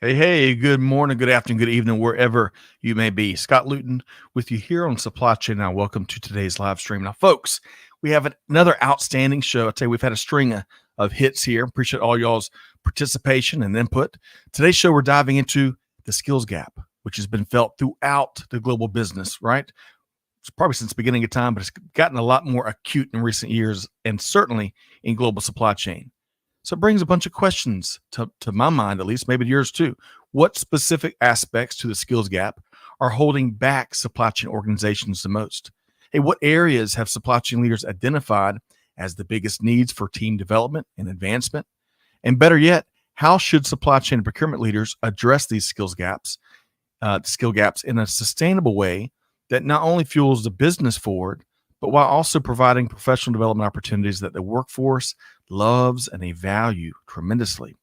Hey, good morning, good afternoon, good evening, wherever you may be. Scott Luton with you here on Supply Chain Now. Welcome to today's live stream. Now, folks, we have another outstanding show. I tell you, we've had a string of hits here. Appreciate all y'all's participation and input. Today's show, we're diving into the skills gap, which has been felt throughout the global business, right? It's probably since the beginning of time, but it's gotten a lot more acute in recent years, and certainly in global supply chain. So it brings a bunch of questions to my mind, at least, maybe yours too. What specific aspects to the skills gap are holding back supply chain organizations the most? Hey, what areas have supply chain leaders identified as the biggest needs for team development and advancement? And better yet, how should supply chain and procurement leaders address these skill gaps in a sustainable way that not only fuels the business forward, but while also providing professional development opportunities that the workforce loves and they value tremendously.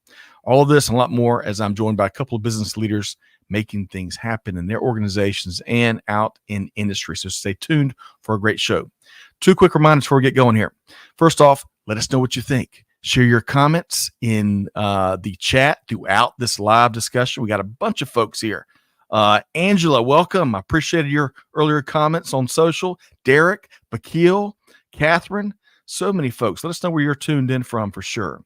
All of this and a lot more as I'm joined by a couple of business leaders making things happen in their organizations and out in industry. So stay tuned for a great show. Two quick reminders before we get going here. First off, let us know what you think. Share your comments in the chat throughout this live discussion. We got a bunch of folks here. Angela, welcome. I appreciated your earlier comments on social. Derek, Bakil, Catherine, so many folks. Let us know where you're tuned in from for sure.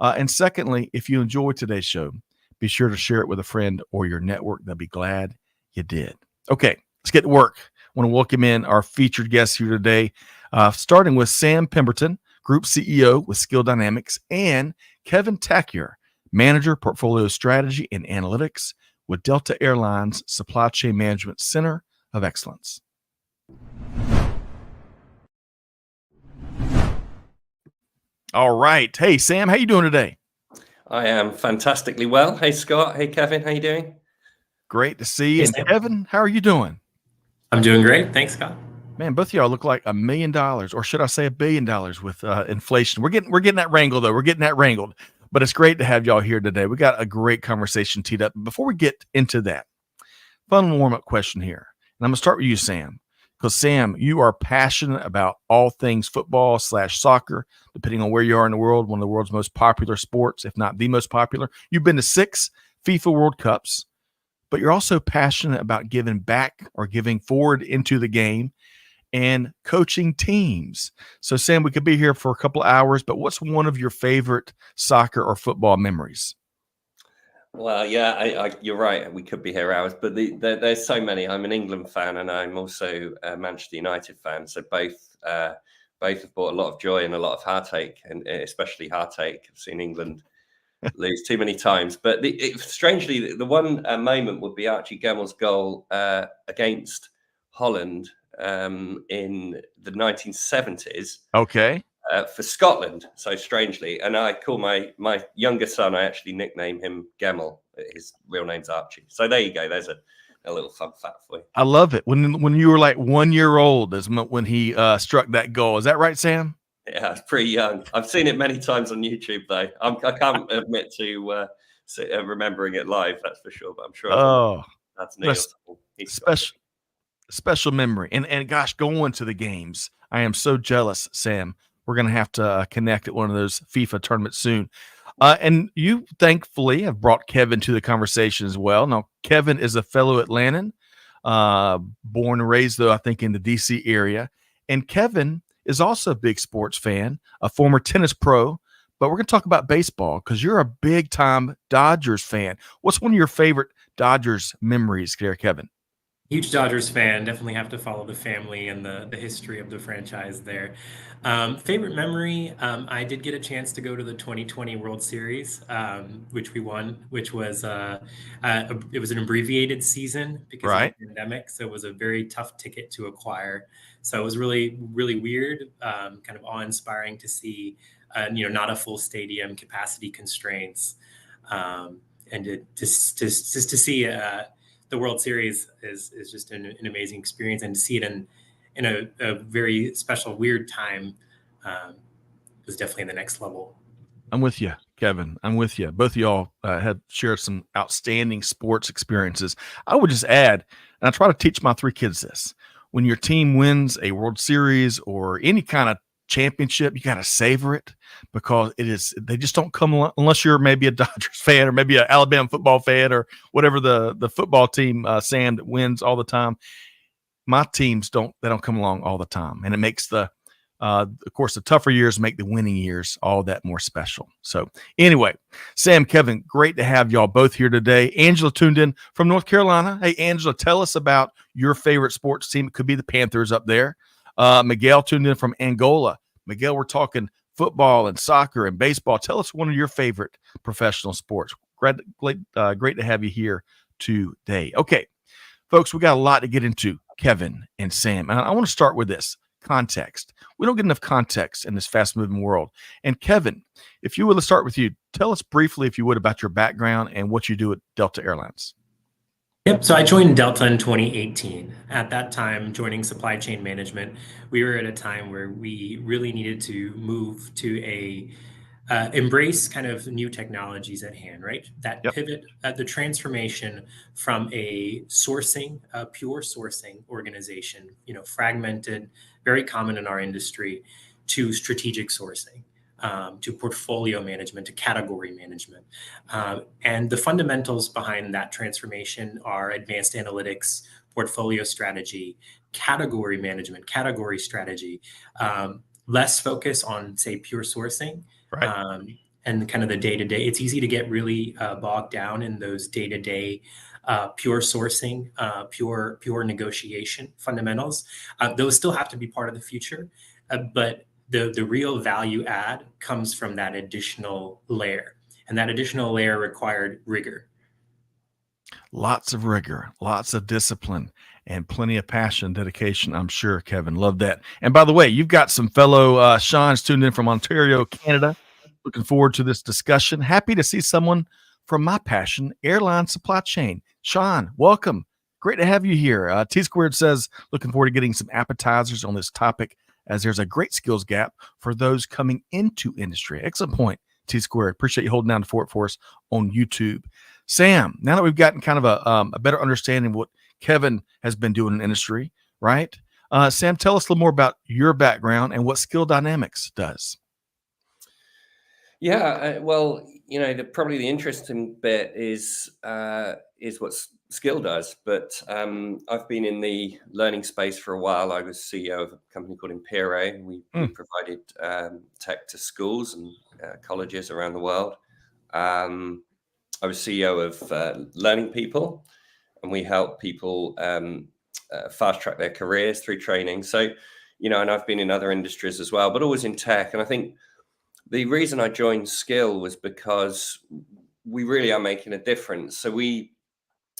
And secondly, if you enjoyed today's show, be sure to share it with a friend or your network. They'll be glad you did. Okay, let's get to work. I want to welcome in our featured guests here today, starting with Sam Pemberton, Group CEO with Skill Dynamics, and Kevin Takiar, Manager, Portfolio Strategy and Analytics with Delta Airlines Supply Chain Management Center of Excellence. All right. Hey, Sam, how you doing today? I am fantastically well. Hey, Scott. Hey, Kevin. How you doing? Great to see you. And Kevin, how are you doing? I'm doing great. Thanks, Scott. Man, both of y'all look like $1 million, or should I say $1 billion with inflation. We're getting that wrangled, though. We're getting that wrangled. But it's great to have y'all here today. We got a great conversation teed up. Before we get into that, fun warm-up question here. And I'm going to start with you, Sam. Because, Sam, you are passionate about all things football/soccer, depending on where you are in the world, one of the world's most popular sports, if not the most popular. You've been to 6 FIFA World Cups, but you're also passionate about giving back or giving forward into the game and coaching teams. So, Sam, we could be here for a couple of hours, but what's one of your favorite soccer or football memories? Well, yeah, you're right. We could be here hours, but there's so many. I'm an England fan, and I'm also a Manchester United fan. So both have brought a lot of joy and a lot of heartache, and especially heartache. I've seen England lose too many times. But strangely, the one moment would be Archie Gemmel's goal against Holland in the 1970s. Okay. For Scotland, so strangely. And I call my younger son, I actually nickname him Gemmel. His real name's Archie. So there you go. There's a little fun fact for you. I love it. When you were like 1 year old is when he struck that goal. Is that right, Sam? Yeah, it's pretty young. I've seen it many times on YouTube, though. I can't admit to remembering it live, that's for sure. But I'm sure that's Neil. Special memory. And gosh, going to the games. I am so jealous, Sam. We're going to have to connect at one of those FIFA tournaments soon. And you, thankfully, have brought Kevin to the conversation as well. Now, Kevin is a fellow Atlantan, born and raised, though, I think, in the D.C. area. And Kevin is also a big sports fan, a former tennis pro. But we're going to talk about baseball because you're a big-time Dodgers fan. What's one of your favorite Dodgers memories there, Kevin? Huge Dodgers fan. Definitely have to follow the family and the history of the franchise there. Favorite memory, I did get a chance to go to the 2020 World Series, which we won, which was it was an abbreviated season because of the pandemic. So it was a very tough ticket to acquire. So it was really, really weird, kind of awe-inspiring to see, not a full stadium, capacity constraints, and to see the World Series is just an amazing experience, and to see it in a very special, weird time was definitely the next level. I'm with you, Kevin. I'm with you. Both of y'all have shared some outstanding sports experiences. I would just add, and I try to teach my 3 kids this, when your team wins a World Series or any kind of championship, you got to savor it because they just don't come unless you're maybe a Dodgers fan or maybe an Alabama football fan or whatever the football team, Sam, that wins all the time. My teams don't come along all the time. And it makes of course, the tougher years make the winning years all that more special. So anyway, Sam, Kevin, great to have y'all both here today. Angela tuned in from North Carolina. Hey, Angela, tell us about your favorite sports team. It could be the Panthers up there. Miguel tuned in from Angola. Miguel, we're talking football and soccer and baseball. Tell us one of your favorite professional sports. Great to have you here today. Okay, folks, we got a lot to get into, Kevin and Sam. And I want to start with this. Context. We don't get enough context in this fast-moving world. And Kevin, if you would, let's start with you. Tell us briefly, if you would, about your background and what you do at Delta Airlines. Yep. So I joined Delta in 2018. At that time, joining supply chain management, we were at a time where we really needed to move to embrace kind of new technologies at hand, right? That Yep. pivot, the transformation from a pure sourcing organization, fragmented, very common in our industry, to strategic sourcing, to portfolio management, to category management. And the fundamentals behind that transformation are advanced analytics, portfolio strategy, category management, category strategy, less focus on, say, pure sourcing. Right. And kind of the day-to-day. It's easy to get really bogged down in those day-to-day pure sourcing, pure negotiation fundamentals. Those still have to be part of the future, but the real value add comes from that additional layer. And that additional layer required rigor. Lots of rigor, lots of discipline, and plenty of passion, dedication, I'm sure, Kevin. Love that. And by the way, you've got some fellow Sean's tuned in from Ontario, Canada. Looking forward to this discussion. Happy to see someone from my passion, airline supply chain. Sean, welcome. Great to have you here. T Squared says, looking forward to getting some appetizers on this topic as there's a great skills gap for those coming into industry. Excellent point, T Squared. Appreciate you holding down the fort for us on YouTube. Sam, now that we've gotten kind of a better understanding of what Kevin has been doing in industry, right? Sam, tell us a little more about your background and what Skill Dynamics does. Yeah, well, probably the interesting bit is what Skill does. But I've been in the learning space for a while. I was CEO of a company called Impero. We provided tech to schools and colleges around the world. I was CEO of Learning People, and we help people fast track their careers through training. So, and I've been in other industries as well, but always in tech. And I think the reason I joined Skill was because we really are making a difference. So we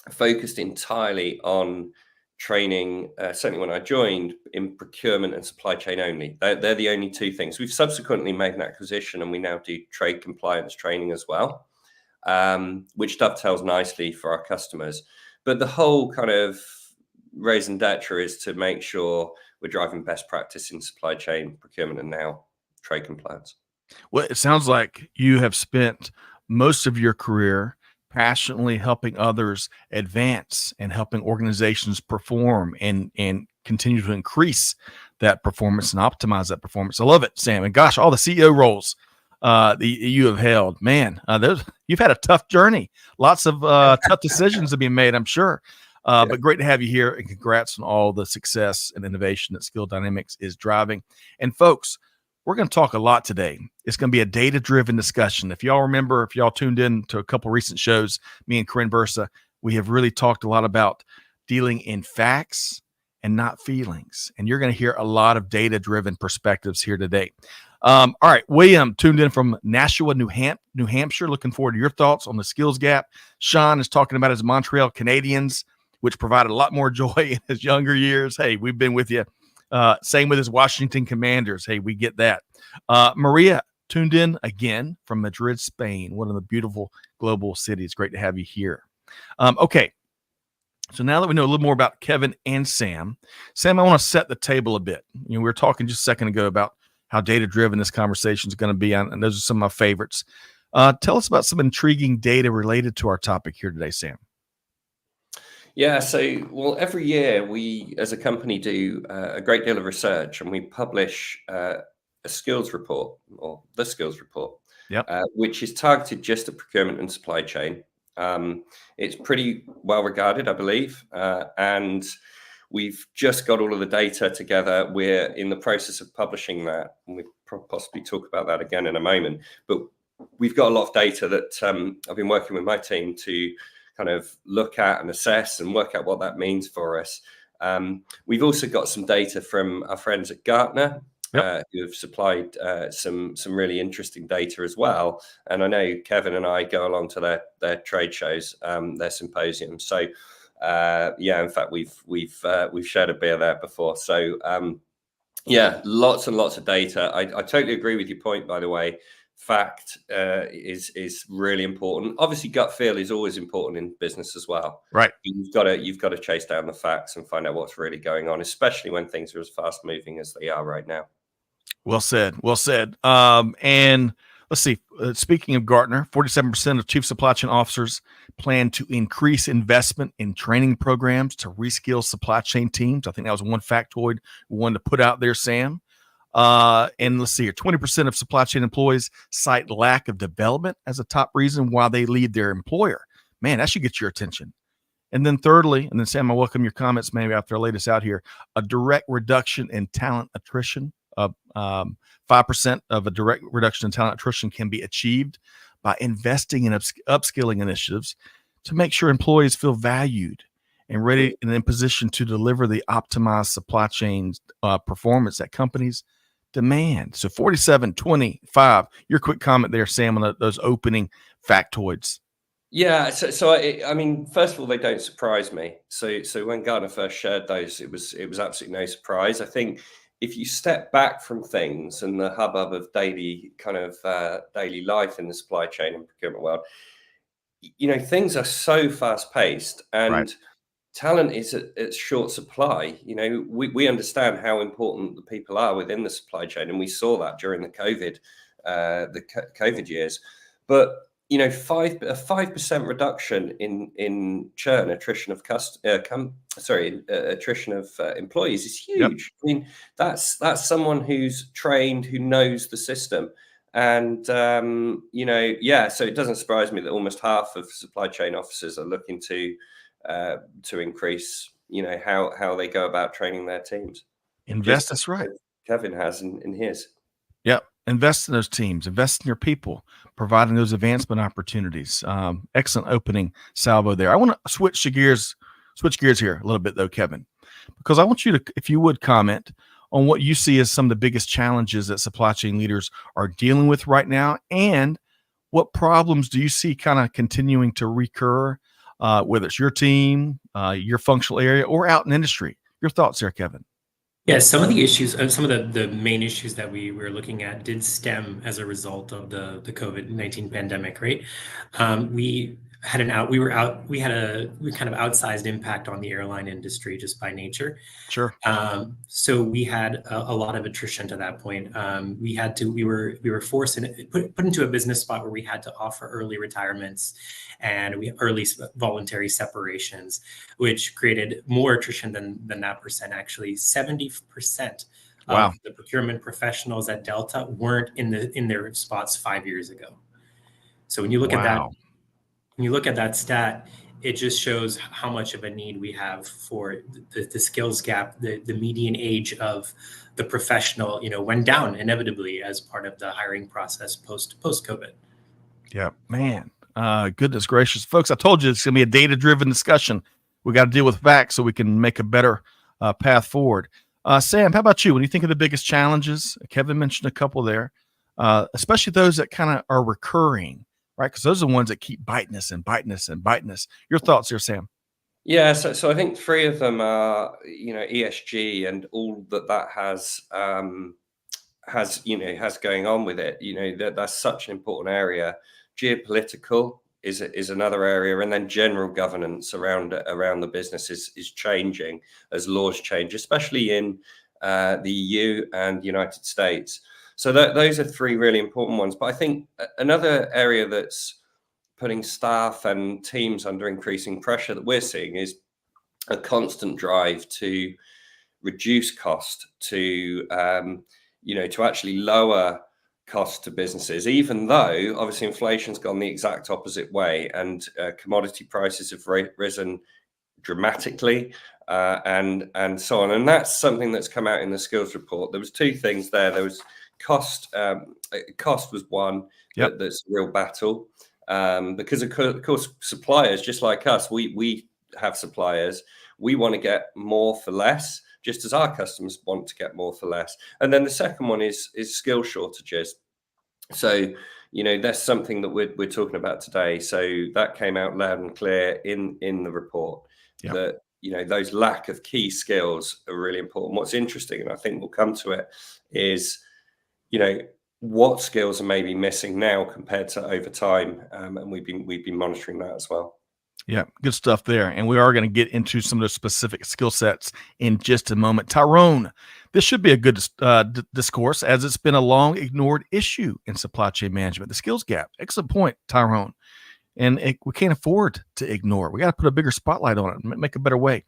focused entirely on training, certainly when I joined, in procurement and supply chain only. They're the only two things. We've subsequently made an acquisition, and we now do trade compliance training as well, which dovetails nicely for our customers. But the whole kind of raison d'etre is to make sure we're driving best practice in supply chain, procurement, and now trade compliance. Well, it sounds like you have spent most of your career passionately helping others advance and helping organizations perform and continue to increase that performance and optimize that performance. I love it, Sam. And gosh, all the CEO roles you have held, man, you've had a tough journey. Lots of tough decisions have been made, I'm sure. But great to have you here, and congrats on all the success and innovation that Skill Dynamics is driving. And folks, we're going to talk a lot today. It's going to be a data-driven discussion. If y'all remember, if y'all tuned in to a couple recent shows, me and Corinne Bursa, we have really talked a lot about dealing in facts and not feelings. And you're going to hear a lot of data-driven perspectives here today. All right, William tuned in from Nashua, New Hampshire. Looking forward to your thoughts on the skills gap. Sean is talking about his Montreal Canadiens, which provided a lot more joy in his younger years. Hey, we've been with you. Same with his Washington Commanders. Hey, we get that. Maria tuned in again from Madrid, Spain, one of the beautiful global cities. Great to have you here. Okay. So now that we know a little more about Kevin and Sam, I want to set the table a bit. We were talking just a second ago about how data-driven this conversation is going to be, and those are some of my favorites. Tell us about some intriguing data related to our topic here today, Sam. Yeah, so, every year we, as a company, do a great deal of research, and we publish a skills report, or the skills report, Yep. which is targeted just at procurement and supply chain. It's pretty well regarded, I believe, and we've just got all of the data together. We're in the process of publishing that, and we'll possibly talk about that again in a moment. But we've got a lot of data that I've been working with my team to kind of look at and assess and work out what that means for us. We've also got some data from our friends at Gartner, who have supplied some really interesting data as well. And I know Kevin and I go along to their trade shows, their symposiums. So in fact, we've shared a beer there before. So lots and lots of data. I totally agree with your point, by the way. Fact is really important. Obviously, gut feel is always important in business as well. Right. You've got to chase down the facts and find out what's really going on, especially when things are as fast moving as they are right now. Well said. Well said. And let's see. Speaking of Gartner, 47% of chief supply chain officers plan to increase investment in training programs to reskill supply chain teams. I think that was one factoid we wanted to put out there, Sam. And let's see here, 20% of supply chain employees cite lack of development as a top reason why they leave their employer. Man, that should get your attention. And then thirdly, and then Sam, I welcome your comments maybe after I lay this out here, a direct reduction in talent attrition. 5% of a direct reduction in talent attrition can be achieved by investing in upskilling initiatives to make sure employees feel valued and ready and in position to deliver the optimized supply chain performance that companies demand. So 47-25, your quick comment there, Sam, on those opening factoids. Yeah, so I mean, first of all, they don't surprise me. So when Gartner first shared those, it was absolutely no surprise. I think if you step back from things and the hubbub of daily life in the supply chain and procurement world, things are so fast paced, and talent is at short supply. We understand how important the people are within the supply chain, and we saw that during the COVID years. But 5% reduction in churn, attrition of employees is huge. Yep. I mean, that's someone who's trained, who knows the system, and so it doesn't surprise me that almost half of supply chain officers are looking to increase, how they go about training their teams. Invest. That's right. Kevin has in his. Yep. Invest in those teams, invest in your people, providing those advancement opportunities. Excellent opening salvo there. I want to switch gears here a little bit though, Kevin, because I want you to, if you would, comment on what you see as some of the biggest challenges that supply chain leaders are dealing with right now, and what problems do you see kind of continuing to recur, whether it's your team, your functional area, or out in industry. Your thoughts there, Kevin? Yeah, some of the issues, some of the main issues that we were looking at did stem as a result of the COVID-19 pandemic, right? We had a kind of outsized impact on the airline industry just by nature. Sure. So we had a lot of attrition to that point. We were forced and put into a business spot where we had to offer early retirements and early voluntary separations, which created more attrition than that percent. Actually, 70% of the procurement professionals at Delta weren't in their spots 5 years ago. So when you look at that. When you look at that stat, it just shows how much of a need we have for the skills gap. The median age of the professional, went down inevitably as part of the hiring process post COVID. Yeah, man. Goodness gracious, folks! I told you it's going to be a data-driven discussion. We got to deal with facts so we can make a better path forward. Sam, how about you? When you think of the biggest challenges, Kevin mentioned a couple there, especially those that kind of are recurring. Right, because those are the ones that keep biting us and biting us and biting us. Your thoughts here, Sam? Yeah, so I think three of them are, ESG and all that has going on with it. That's such an important area. Geopolitical is another area, and then general governance around the business is changing as laws change, especially in the EU and United States. So those are three really important ones. But I think another area that's putting staff and teams under increasing pressure that we're seeing is a constant drive to reduce cost, to to actually lower costs to businesses, even though obviously inflation's gone the exact opposite way, and commodity prices have risen dramatically, and so on. And that's something that's come out in the skills report. There was two things there. There was cost. Cost was one. Yep. That's a real battle, because of course suppliers, just like us, we have suppliers. We want to get more for less, just as our customers want to get more for less. And then the second one is skill shortages. So, that's something that we're talking about today. So that came out loud and clear in the report. Yep. That, those lack of key skills are really important. What's interesting, and I think we'll come to it, is, what skills are maybe missing now compared to over time. And we've been monitoring that as well. Yeah, good stuff there. And we are going to get into some of those specific skill sets in just a moment. Tyrone, this should be a good discourse, as it's been a long ignored issue in supply chain management, the skills gap. Excellent point, Tyrone. And we can't afford to ignore it. We got to put a bigger spotlight on it and make a better way.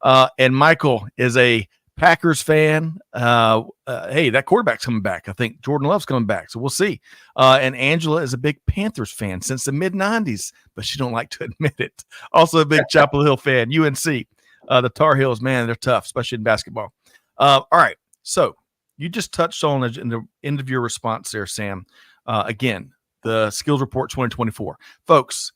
And Michael is a Packers fan. Hey, that quarterback's coming back. I think Jordan Love's coming back, so we'll see. And Angela is a big Panthers fan since the mid-'90s, but she don't like to admit it. Also a big Chapel Hill fan. UNC, the Tar Heels, man, they're tough, especially in basketball. All right, so you just touched on in the end of your response there, Sam. Again, the Skills Report 2024, folks.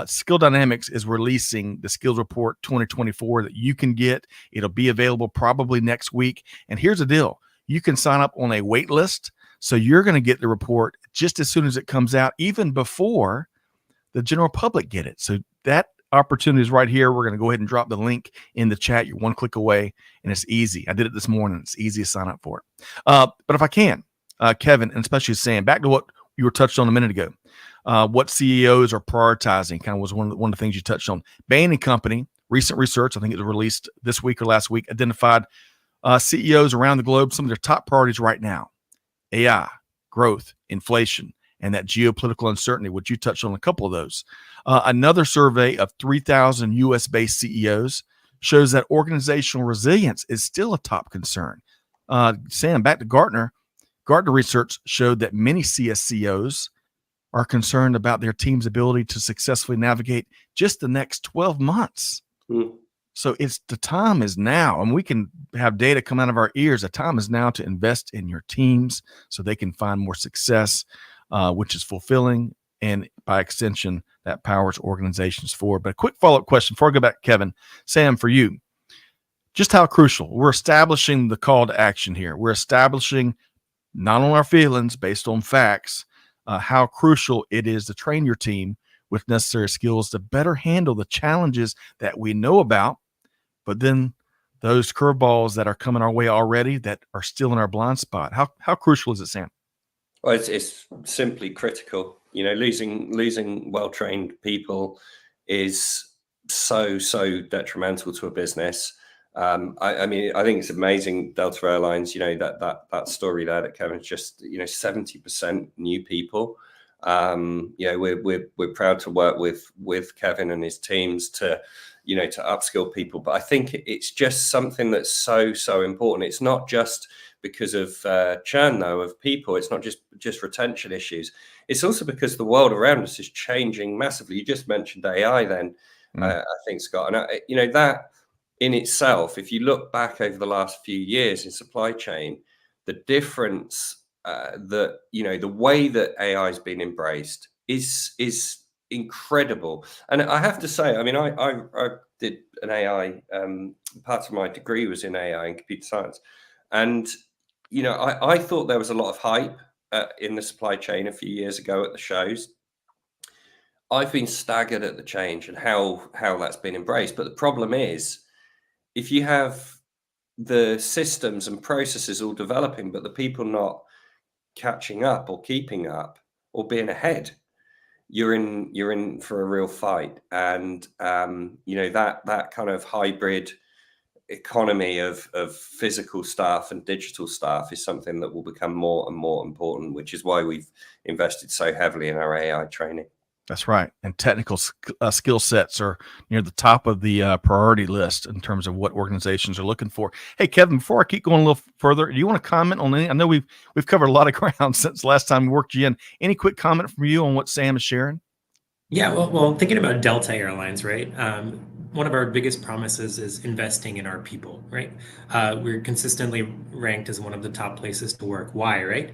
Skill Dynamics is releasing the Skills Report 2024 that you can get. It'll be available probably next week. And here's the deal. You can sign up on a wait list. So you're going to get the report just as soon as it comes out, even before the general public get it. So that opportunity is right here. We're going to go ahead and drop the link in the chat. You're one click away, and it's easy. I did it this morning. It's easy to sign up for it. But if I can, Kevin, and especially Sam, back to what you were touched on a minute ago. What CEOs are prioritizing kind of was one of the things you touched on. Bain & Company, recent research, I think it was released this week or last week, identified CEOs around the globe, some of their top priorities right now: AI, growth, inflation, and that geopolitical uncertainty, which you touched on a couple of those. Another survey of 3,000 U.S.-based CEOs shows that organizational resilience is still a top concern. Sam, back to Gartner. Gartner research showed that many CSCOs are concerned about their team's ability to successfully navigate just the next 12 months. So the time is now, and we can have data come out of our ears. The time is now to invest in your teams so they can find more success, which is fulfilling, and by extension, that powers organizations forward. But a quick follow-up question before I go back to Kevin. Sam, for you, just how crucial, we're establishing the call to action here. We're establishing not on our feelings, based on facts, how crucial it is to train your team with necessary skills to better handle the challenges that we know about, but then those curveballs that are coming our way already that are still in our blind spot. How crucial is it, Sam? Well, it's simply critical. Losing well-trained people is so detrimental to a business. I think it's amazing, Delta Airlines, that story there that Kevin's just, 70% new people. We're proud to work with Kevin and his teams to upskill people. But I think it's just something that's so important. It's not just because of churn, though, of people. It's not just retention issues. It's also because the world around us is changing massively. You just mentioned AI then, I think, Scott. And, that in itself, if you look back over the last few years in supply chain, the difference the way that AI has been embraced is incredible. And I have to say, I did an AI, part of my degree was in AI and computer science. And, I thought there was a lot of hype in the supply chain a few years ago at the shows. I've been staggered at the change and how that's been embraced. But the problem is, if you have the systems and processes all developing, but the people not catching up or keeping up or being ahead, you're in for a real fight. And that kind of hybrid economy of physical staff and digital staff is something that will become more and more important, which is why we've invested so heavily in our AI training. That's right. And technical skill sets are near the top of the priority list in terms of what organizations are looking for. Hey, Kevin, before I keep going a little further, do you want to comment on any? I know we've covered a lot of ground since the last time we worked you in. Any quick comment from you on what Sam is sharing? Yeah, well, thinking about Delta Airlines, right? One of our biggest promises is investing in our people, right? We're consistently ranked as one of the top places to work. Why, right?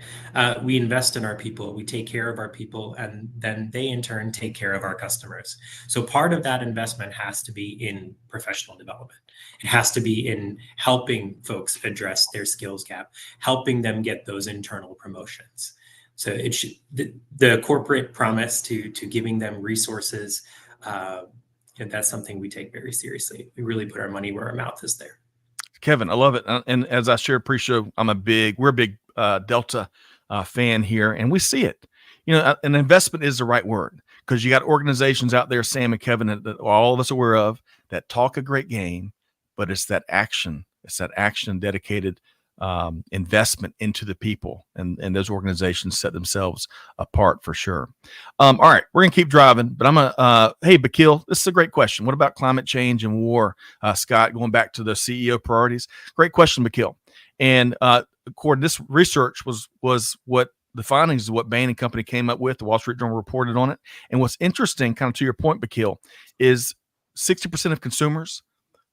We invest in our people, we take care of our people, and then they in turn take care of our customers. So part of that investment has to be in professional development. It has to be in helping folks address their skills gap, helping them get those internal promotions. So it should, the corporate promise to giving them resources, and that's something we take very seriously. We really put our money where our mouth is there. Kevin, I love it. And as I shared pre-show, we're a big Delta fan here, and we see it. An investment is the right word, because you got organizations out there, Sam and Kevin, that all of us are aware of, that talk a great game, but it's that action. It's that action dedicated investment into the people, and those organizations set themselves apart for sure. All right, we're gonna keep driving, but I'm gonna hey, Bakil, this is a great question. What about climate change and war? Scott, going back to the CEO priorities, great question, Bakil. And according to this research was what the findings is what Bain and Company came up with. The Wall Street Journal reported on it. And what's interesting, kind of to your point, Bakil, is 60% of consumers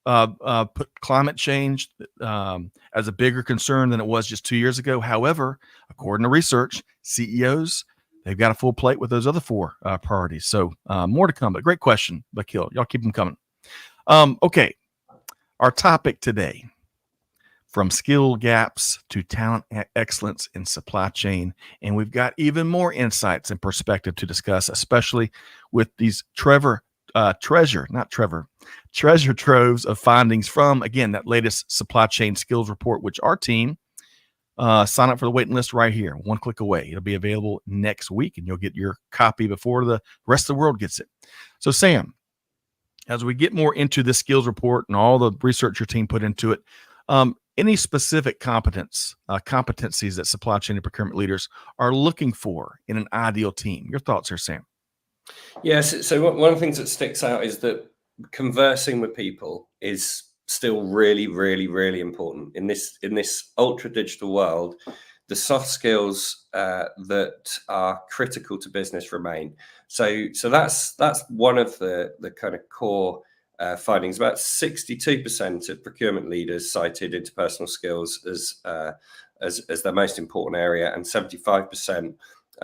put climate change as a bigger concern than it was just 2 years ago. However, according to research, CEOs, they've got a full plate with those other four priorities. So more to come, but great question, Bakil. Y'all keep them coming. Okay, our topic today, from skill gaps to talent excellence in supply chain. And we've got even more insights and perspective to discuss, especially with these treasure troves of findings from, again, that latest supply chain skills report, which our team sign up for the waiting list right here, one click away. It'll be available next week, and you'll get your copy before the rest of the world gets it. So, Sam, as we get more into this skills report and all the research your team put into it, any specific competencies that supply chain and procurement leaders are looking for in an ideal team? Your thoughts here, Sam? Yes. So one of the things that sticks out is that conversing with people is still really, really, really important in this ultra digital world. The soft skills that are critical to business remain. So that's one of the kind of core findings. About 62% of procurement leaders cited interpersonal skills as their most important area, and 75%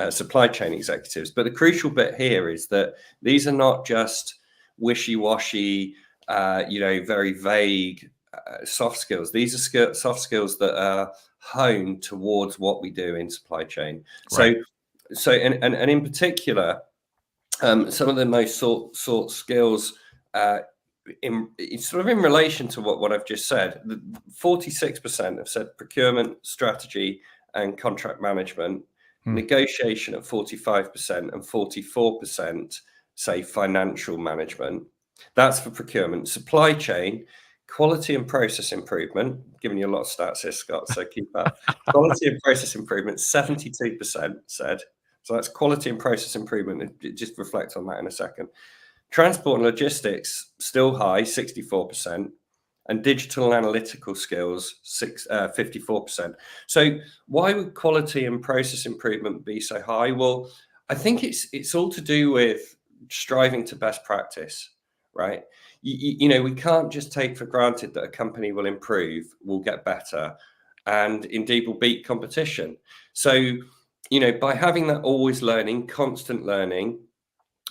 supply chain executives. But the crucial bit here is that these are not just wishy-washy, very vague soft skills. These are soft skills that are honed towards what we do in supply chain. Right. So and in particular, some of the most sought skills in relation to what I've just said, 46% have said procurement, strategy, and contract management. Negotiation at 45%, and 44% say financial management. That's for procurement. Supply chain, quality and process improvement. I'm giving you a lot of stats here, Scott, so keep up. Quality and process improvement, 72% said. So that's quality and process improvement. Just reflect on that in a second. Transport and logistics, still high, 64%. And digital and analytical skills, 54%. So why would quality and process improvement be so high? Well, I think it's all to do with striving to best practice, right? We can't just take for granted that a company will improve, will get better, and indeed will beat competition. So, by having that always learning, constant learning,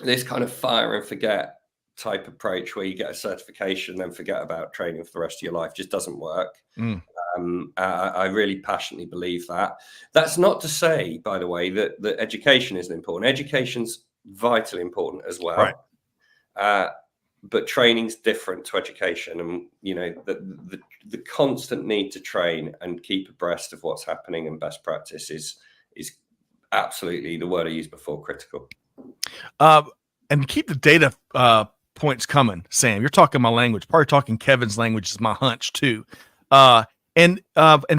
this kind of fire and forget type approach where you get a certification then forget about training for the rest of your life just doesn't work. I really passionately believe that. That's not to say, by the way, that education isn't important. Education's vitally important as well. Right. But training's different to education, and the constant need to train and keep abreast of what's happening in best practice is absolutely, the word I used before, critical. And keep the data points coming, Sam. You're talking my language. Probably talking Kevin's language is my hunch too. And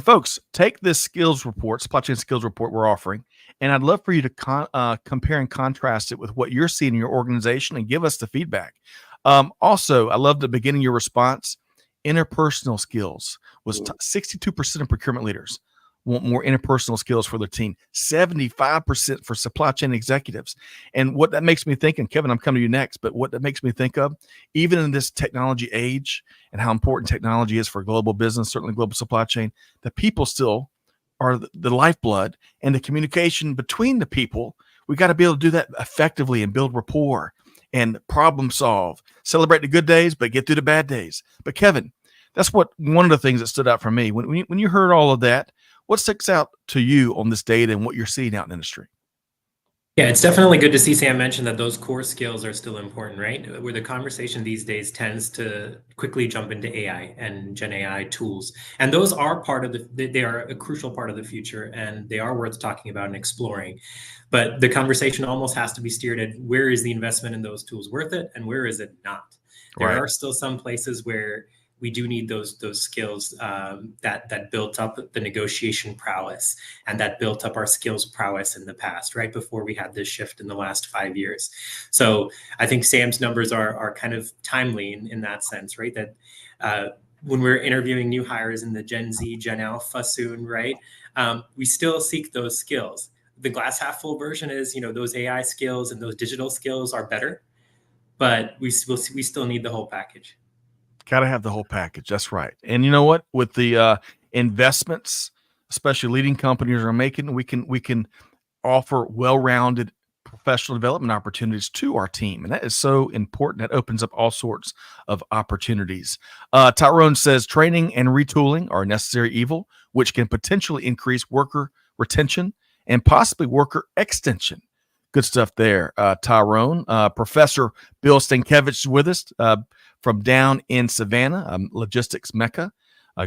folks, take this skills report, supply chain skills report we're offering, And I'd love for you to compare and contrast it with what you're seeing in your organization and give us the feedback. Also, I love the beginning of your response. Interpersonal skills was 62% of procurement leaders want more interpersonal skills for their team, 75% for supply chain executives. And what that makes me think, and Kevin, I'm coming to you next, but what that makes me think of, even in this technology age and how important technology is for global business, certainly global supply chain, the people still are the lifeblood, and the communication between the people. We got to be able to do that effectively and build rapport and problem solve, celebrate the good days, but get through the bad days. But Kevin, that's one of the things that stood out for me. When you heard all of that, what sticks out to you on this data and what you're seeing out in the industry? Yeah, it's definitely good to see Sam mention that those core skills are still important, right? Where the conversation these days tends to quickly jump into AI and Gen AI tools. And those are they are a crucial part of the future, and they are worth talking about and exploring. But the conversation almost has to be steered at where is the investment in those tools worth it and where is it not? There Right. are still some places where we do need those skills that built up the negotiation prowess and that built up our skills prowess in the past, right before we had this shift in the last 5 years. So I think Sam's numbers are kind of timely in that sense, right? That when we're interviewing new hires in the Gen Z, Gen Alpha soon, right? We still seek those skills. The glass half full version is, those AI skills and those digital skills are better, but we still need the whole package. Got to have the whole package. That's right. And you know what? With the investments, especially leading companies are making, we can offer well-rounded professional development opportunities to our team, and that is so important. That opens up all sorts of opportunities. Tyrone says training and retooling are a necessary evil, which can potentially increase worker retention and possibly worker extension. Good stuff there, Tyrone. Professor Bill Stankiewicz is with us from down in Savannah, logistics mecca.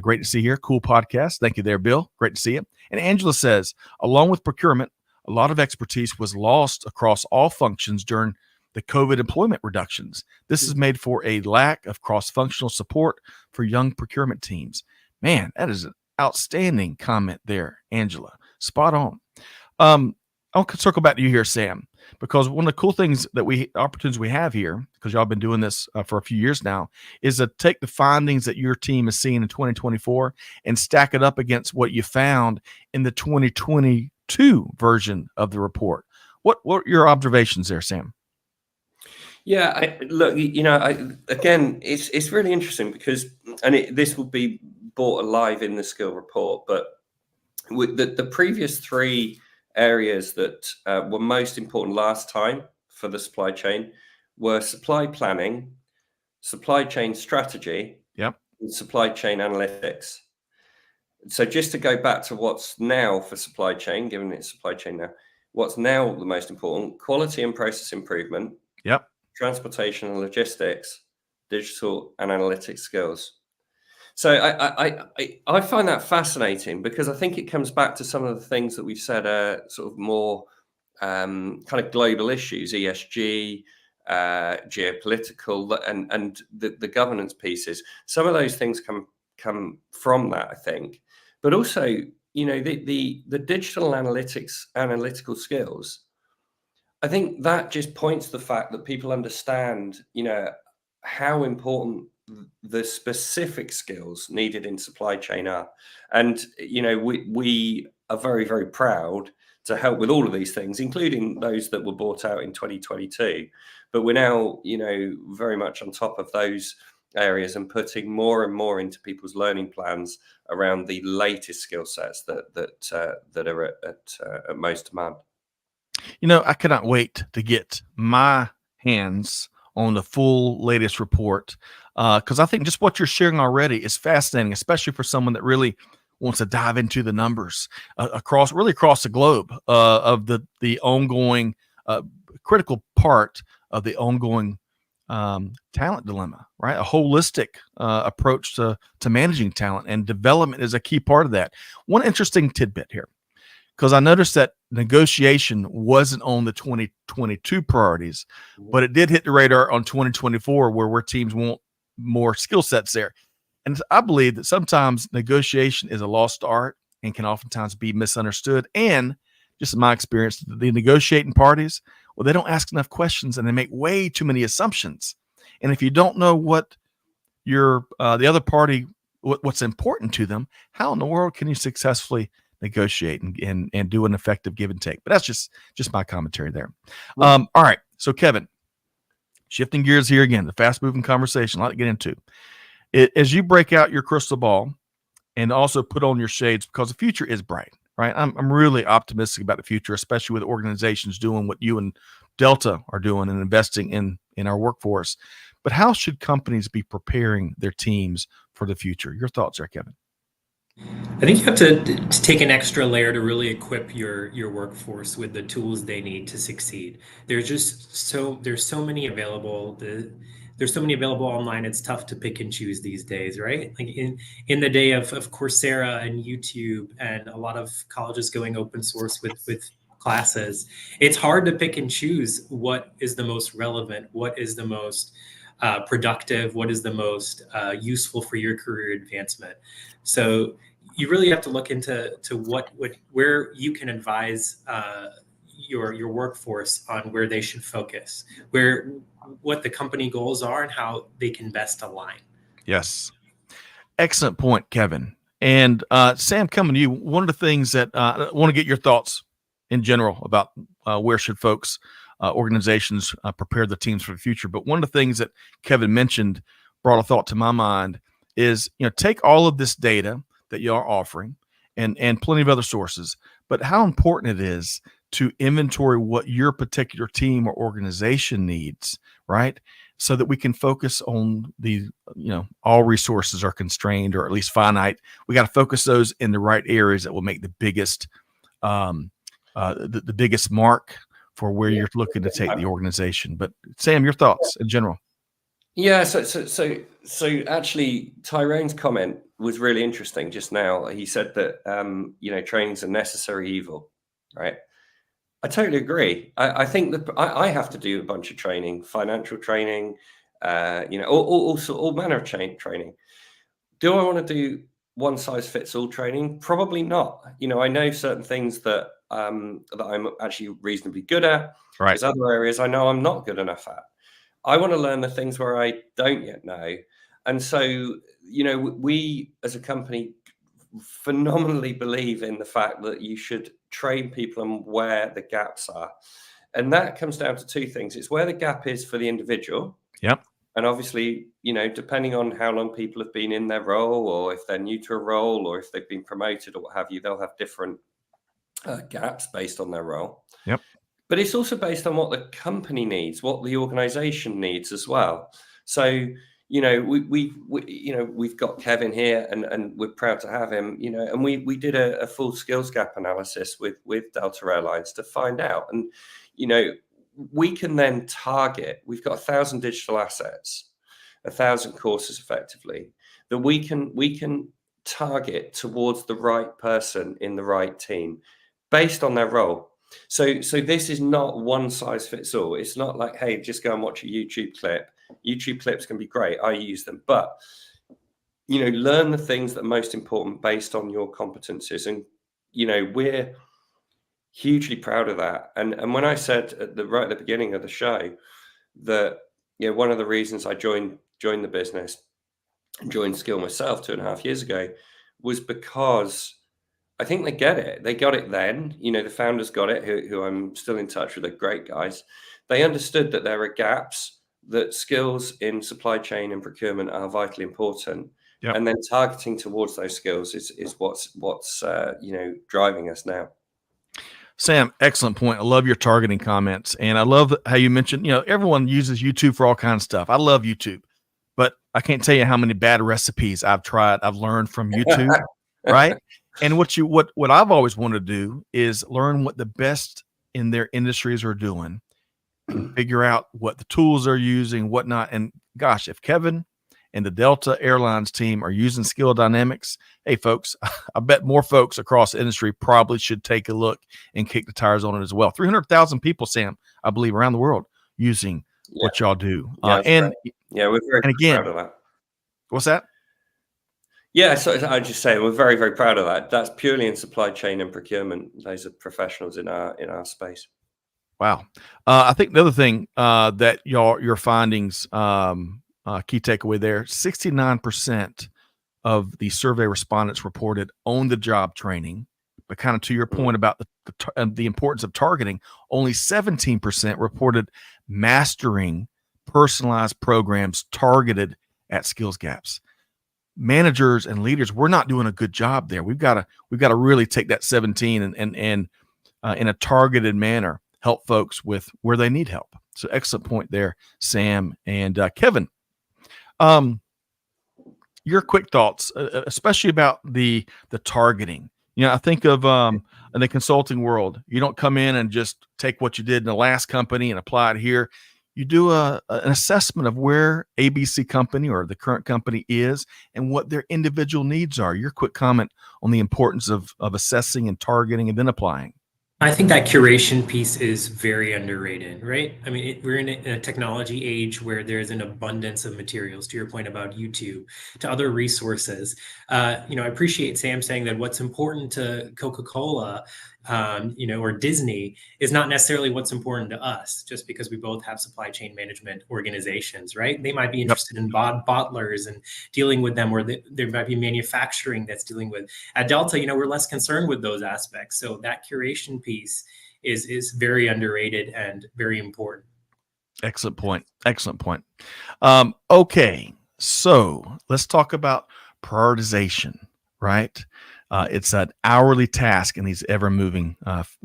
Great to see you here. Cool podcast. Thank you there, Bill. Great to see you. And Angela says, along with procurement, a lot of expertise was lost across all functions during the COVID employment reductions. This has made for a lack of cross-functional support for young procurement teams. Man, that is an outstanding comment there, Angela. Spot on. I'll circle back to you here, Sam, because one of the cool things opportunities we have here, because y'all been doing this for a few years now, is to take the findings that your team is seeing in 2024 and stack it up against what you found in the 2022 version of the report. What are your observations there, Sam? Yeah, again, it's really interesting because, this will be brought alive in the skill report, but with the previous three areas that were most important last time for the supply chain were supply planning, supply chain strategy, and supply chain analytics. So just to go back to what's now for supply chain, given it's supply chain now, what's now the most important: quality and process improvement, transportation and logistics, digital and analytics skills. So I find that fascinating because I think it comes back to some of the things that we've said are sort of more kind of global issues, ESG, geopolitical, and the governance pieces. Some of those things come from that, I think, but also the digital analytical skills. I think that just points to the fact that people understand how important the specific skills needed in supply chain are. And, we are very, very proud to help with all of these things, including those that were brought out in 2022. But we're now, very much on top of those areas and putting more and more into people's learning plans around the latest skill sets that are at most demand. I cannot wait to get my hands on the full latest report, because I think just what you're sharing already is fascinating, especially for someone that really wants to dive into the numbers across the globe of the ongoing critical part of the ongoing talent dilemma, right? A holistic approach to managing talent, and development is a key part of that. One interesting tidbit here, because I noticed that negotiation wasn't on the 2022 priorities, but it did hit the radar on 2024, where teams want more skill sets there. And I believe that sometimes negotiation is a lost art and can oftentimes be misunderstood and just in my experience, the negotiating parties, well, they don't ask enough questions and they make way too many assumptions. And if you don't know what your the other party, what's important to them, how in the world can you successfully negotiate and do an effective give and take? But that's just my commentary there. All right. So Kevin, shifting gears here again, the fast moving conversation, a lot to get into. As you break out your crystal ball and also put on your shades, because the future is bright, right? I'm really optimistic about the future, especially with organizations doing what you and Delta are doing and investing in our workforce. But how should companies be preparing their teams for the future? Your thoughts there, Kevin? I think you have to take an extra layer to really equip your workforce with the tools they need to succeed. There's so many available. There's so many available online. It's tough to pick and choose these days, right? Like in the day of Coursera and YouTube and a lot of colleges going open source with classes, it's hard to pick and choose what is the most relevant, what is the most productive, what is the most useful for your career advancement. So you really have to look into where you can advise your workforce on where they should focus, what the company goals are, and how they can best align. Yes, excellent point, Kevin. And Sam, coming to you, one of the things that I want to get your thoughts in general about where should folks, organizations prepare the teams for the future. But one of the things that Kevin mentioned brought a thought to my mind is, take all of this data that you are offering and plenty of other sources, but how important it is to inventory what your particular team or organization needs, right? So that we can focus on the, all resources are constrained or at least finite. We got to focus those in the right areas that will make the biggest, the biggest mark for where you're looking to take the organization. But Sam, your thoughts in general? Yeah, so actually, Tyrone's comment was really interesting just now. He said that training's a necessary evil, right? I totally agree. I think that I have to do a bunch of training, financial training, all manner of training. Do I want to do one size fits all training? Probably not. I know certain things that I'm actually reasonably good at. Right. There's other areas I know I'm not good enough at. I want to learn the things where I don't yet know. And so, we as a company phenomenally believe in the fact that you should train people on where the gaps are. And that comes down to two things. It's where the gap is for the individual. Yep. And obviously, depending on how long people have been in their role, or if they're new to a role, or if they've been promoted or what have you, they'll have different gaps based on their role. Yep. But it's also based on what the company needs, what the organization needs as well. So, we've got Kevin here, and we're proud to have him. And we did a full skills gap analysis with Delta Airlines to find out, and we can then target. We've got 1,000 digital assets, 1,000 courses, effectively, that we can target towards the right person in the right team, based on their role. So this is not one size fits all. It's not like, hey, just go and watch a YouTube clip. YouTube clips can be great. I use them, but learn the things that are most important based on your competencies. And we're hugely proud of that. And when I said right at the beginning of the show that one of the reasons I joined the business and joined Skill myself 2.5 years ago was because I think they get it. They got it then. The founders got it, who I'm still in touch with. They're great guys. They understood that there are gaps, that skills in supply chain and procurement are vitally important. Yep. And then targeting towards those skills is what's driving us now. Sam, excellent point. I love your targeting comments. And I love how you mentioned, everyone uses YouTube for all kinds of stuff. I love YouTube, but I can't tell you how many bad recipes I've learned from YouTube, right? And what I've always wanted to do is learn what the best in their industries are doing and figure out what the tools they're using, whatnot. And gosh, if Kevin and the Delta Airlines team are using Skill Dynamics, hey folks, I bet more folks across the industry probably should take a look and kick the tires on it as well. 300,000 people, Sam, I believe, around the world using what y'all do. Yeah, we're very proud of that. What's that? Yeah, so I just say we're very, very proud of that. That's purely in supply chain and procurement. Those are professionals in our space. Wow. I think the other thing that your findings, key takeaway there, 69% of the survey respondents reported on the job training. But kind of to your point about the importance of targeting, only 17% reported mastering personalized programs targeted at skills gaps. Managers and leaders, we're not doing a good job there. We've got to really take that 17 and in a targeted manner help folks with where they need help. So excellent point there, Sam and Kevin. Your quick thoughts, especially about the targeting. I think of in the consulting world, you don't come in and just take what you did in the last company and apply it here. You do an assessment of where ABC company or the current company is and what their individual needs are. Your quick comment on the importance of assessing and targeting and then applying. I think that curation piece is very underrated, right? I mean, we're in a technology age where there's an abundance of materials, to your point about YouTube, to other resources. I appreciate Sam saying that what's important to Coca-Cola, or Disney is not necessarily what's important to us, just because we both have supply chain management organizations, right? They might be interested in bottlers and dealing with them, or there might be manufacturing that's dealing with. At Delta, we're less concerned with those aspects. So that curation piece is very underrated and very important. Excellent point. Excellent point. Okay, so let's talk about prioritization, right? It's an hourly task in these ever-moving,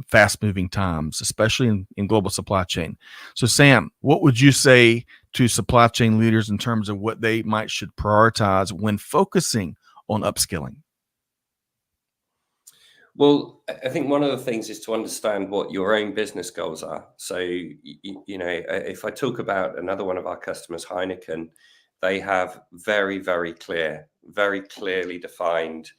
fast-moving times, especially in global supply chain. So, Sam, what would you say to supply chain leaders in terms of what they should prioritize when focusing on upskilling? Well, I think one of the things is to understand what your own business goals are. So, if I talk about another one of our customers, Heineken, they have very, very clearly defined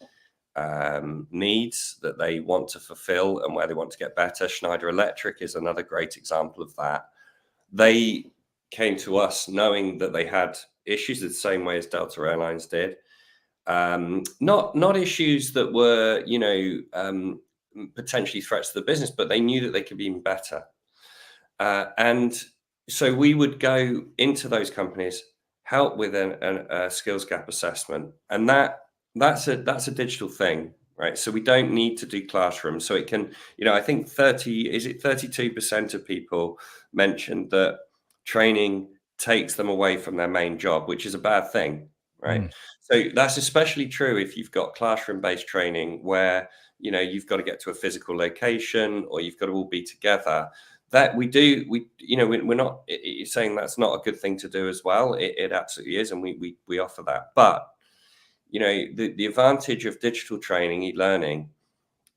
needs that they want to fulfill and where they want to get better. Schneider Electric is another great example of that. They came to us knowing that they had issues the same way as Delta Airlines did. Not issues that were, potentially threats to the business, but they knew that they could be even better. And so we would go into those companies, help with a skills gap assessment, and that's a digital thing, right? So we don't need to do classroom. So it can, I think 32% of people mentioned that training takes them away from their main job, which is a bad thing, right? So that's especially true if you've got classroom-based training where, you've got to get to a physical location or you've got to all be together. That we're not saying that's not a good thing to do as well. It absolutely is, and we offer that. But the advantage of digital training, e-learning,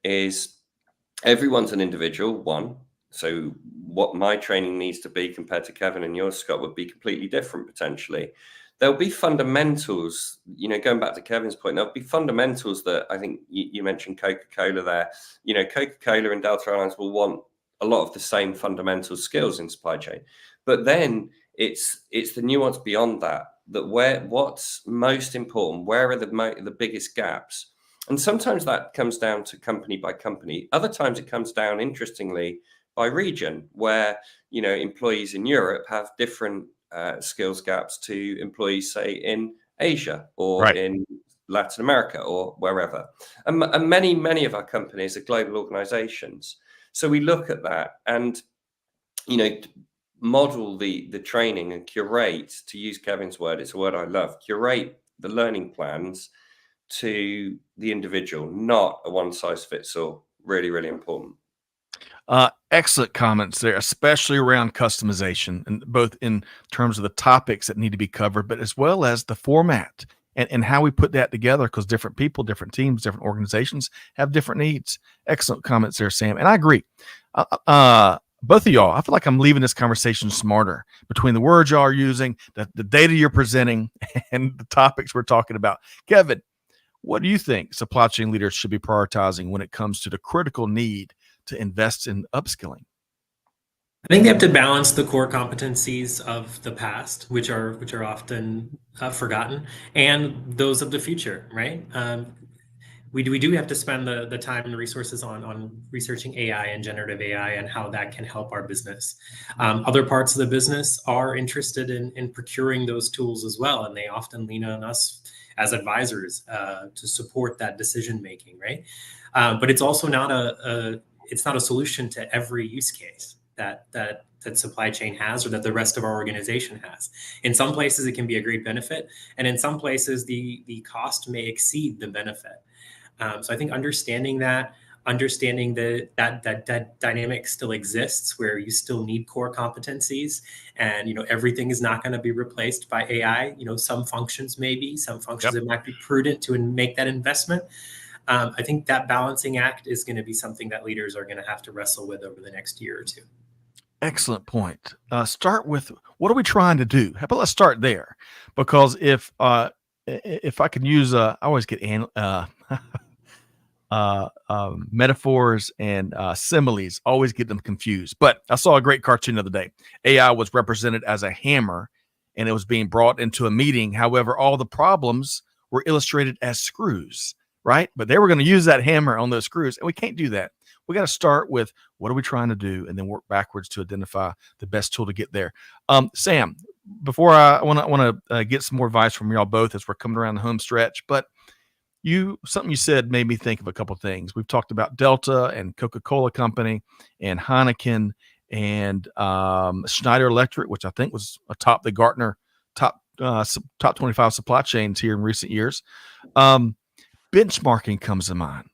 is everyone's an individual, one. So what my training needs to be compared to Kevin and yours, Scott, would be completely different potentially. There'll be fundamentals, going back to Kevin's point, there'll be fundamentals that I think you mentioned Coca-Cola there. Coca-Cola and Delta Airlines will want a lot of the same fundamental skills in supply chain. But then it's the nuance beyond that what's most important, where are the biggest gaps? And sometimes that comes down to company by company. Other times it comes down, interestingly, by region, where, employees in Europe have different skills gaps to employees, say, in Asia or in Latin America or wherever. And many of our companies are global organizations. So we look at that and, model the training and curate, to use Kevin's word, it's a word I love, curate the learning plans to the individual, not a one size fits all. Really, really important. Excellent comments there, especially around customization, and both in terms of the topics that need to be covered, but as well as the format and how we put that together, because different people, different teams, different organizations have different needs. Excellent comments there, Sam. And I agree. Both of y'all, I feel like I'm leaving this conversation smarter between the words y'all are using, the data you're presenting, and the topics we're talking about. Kevin, what do you think supply chain leaders should be prioritizing when it comes to the critical need to invest in upskilling? I think they have to balance the core competencies of the past, which are often forgotten, and those of the future, right? We do have to spend the time and resources on researching AI and generative AI and how that can help our business. Other parts of the business are interested in procuring those tools as well, and they often lean on us as advisors to support that decision making, right? But it's also not it's not a solution to every use case that supply chain has or that the rest of our organization has. In some places, it can be a great benefit, and in some places, the cost may exceed the benefit. So I think understanding that dynamic still exists, where you still need core competencies, and everything is not going to be replaced by AI. Some functions maybe, some functions it might be prudent to make that investment. I think that balancing act is going to be something that leaders are going to have to wrestle with over the next year or two. Excellent point. Start with, what are we trying to do? How about let's start there? Because if I can use, I always get metaphors and similes, always get them confused. But I saw a great cartoon the other day. AI was represented as a hammer, and it was being brought into a meeting. However, all the problems were illustrated as screws, right? But they were going to use that hammer on those screws, and we can't do that. We got to start with, what are we trying to do, and then work backwards to identify the best tool to get there. Sam, before I want to get some more advice from y'all both as we're coming around the home stretch, but something you said made me think of a couple of things. We've talked about Delta and Coca-Cola Company and Heineken and Schneider Electric, which I think was atop the Gartner top 25 supply chains here in recent years. Benchmarking comes to mind.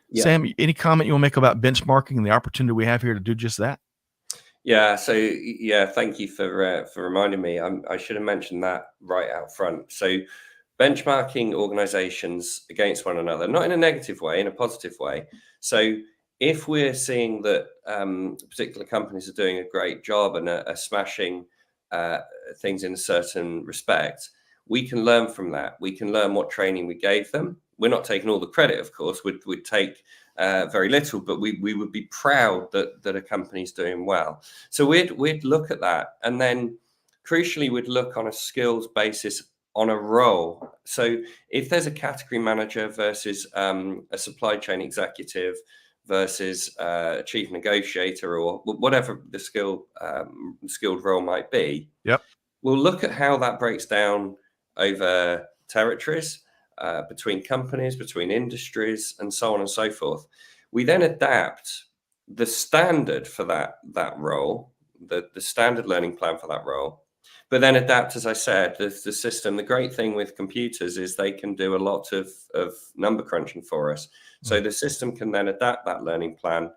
Yeah. Sam, any comment you want to make about benchmarking and the opportunity we have here to do just that? Yeah. So thank you for reminding me. I should have mentioned that right out front. So benchmarking organizations against one another, not in a negative way, in a positive way. So if we're seeing that particular companies are doing a great job and are smashing things in a certain respect, we can learn from that. We can learn what training we gave them. We're not taking all the credit, of course. We'd take very little, but we would be proud that a company's doing well. So we'd look at that, and then crucially, we'd look on a skills basis on a role. So if there's a category manager versus a supply chain executive versus a chief negotiator, or whatever the skilled role might be, we'll look at how that breaks down over territories, between companies, between industries, and so on and so forth. We then adapt the standard for that role, the standard learning plan for that role, but then adapt, as I said, the system. The great thing with computers is they can do a lot of number crunching for us. So the system can then adapt that learning plan